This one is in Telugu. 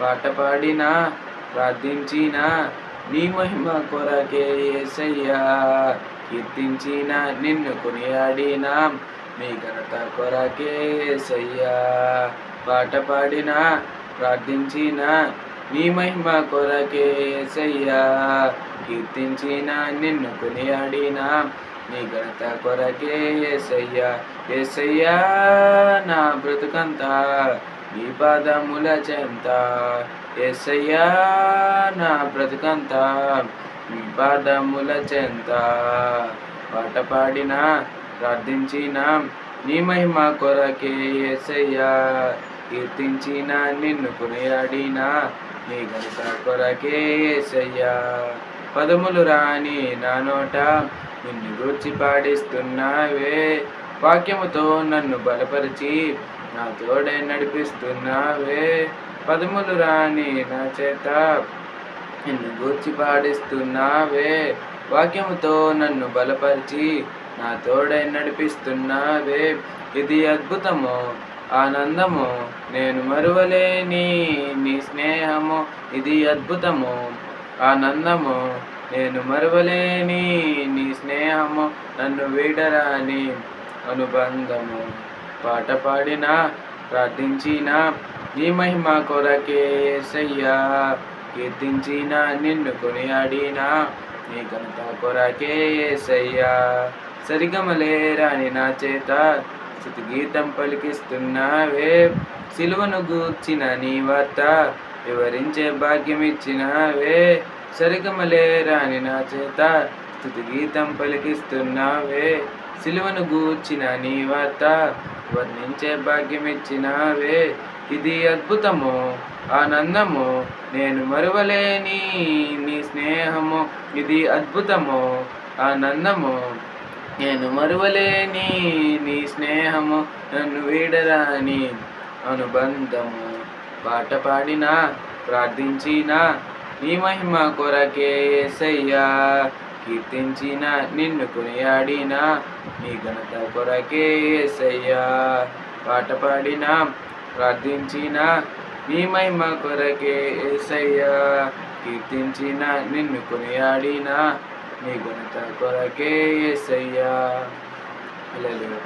పాట పాడినా ప్రార్థించినా నీ మహిమ కొరకే యేసయ్యా. కీర్తించిన నిన్ను కొనియాడినా నీ ఘనత కొరకే యేసయ్యా. పాట పాడినా ప్రార్థించినా నీ మహిమ కొరకే యేసయ్యా. కీర్తించిన నిన్ను కొనియాడినా నీ ఘనత కొరకే యేసయ్యా. యేసయ్యా నా బ్రతుకంతా నీ పాదముల చెంత. యేసయ్యా నా బ్రతుకంతా నీ పాదముల చెంత. పాట పాడినా ప్రార్థించినా నీ మహిమ కొరకే యేసయ్యా. కీర్తించిన నిన్ను కొనియాడినా నీ ఘనత కొరకే యేసయ్యా. పదములు రాని నా నోట నిన్ను గూర్చి పాడిస్తున్నావే. వాక్యముతో నన్ను బలపరిచి నా తోడే నడిపిస్తున్నావే. పదములు రాని నా చేత నిన్ను గూర్చి పాడిస్తున్నావే. వాక్యముతో నన్ను బలపరిచి నా తోడై నడిపిస్తున్నావే. ఇది అద్భుతము ఆనందము నేను మరువలేని నీ స్నేహము. ఇది అద్భుతము ఆనందము నేను మరువలేని నీ స్నేహము. నన్ను వీడరాని అనుబంధము. పాట పాడినా ప్రార్థించినా నీ మహిమ కొరకే యేసయ్యా. కీర్తించిన నిన్ను కొనియాడినా నీ ఘనత కొరకే యేసయ్యా. సరిగమలేరాని నా చేత స్తుతి గీతం పలికిస్తున్నావే. సిలువను గూర్చిన నీ వార్త వివరించే భాగ్యమిచ్చినావే. సరిగమలేరాని నా చేత స్తుతి గీతం పలికిస్తున్నావే. సిలువను గూర్చిన నీ వార్త వర్ణించే భాగ్యమిచ్చినావే. ఇది అద్భుతము ఆనందము నేను మరువలేని నీ స్నేహము. ఇది అద్భుతము ఆనందము నేను మరువలేని నీ స్నేహము. నన్ను వీడరాని అనుబంధము. పాట పాడినా ప్రార్థించినా నీ మహిమ కొరకే యేసయ్యా. కీర్తించిన నిన్ను కొనియాడినా నీ ఘనత కొరకే యేసయ్యా. పాట పాడినా ప్రార్థించినా నీ మహిమ కొరకే యేసయ్యా. కీర్తించిన నిన్ను కొనియాడినా నీ ఘనత కొరకే యేసయ్యా. హల్లెలూయా.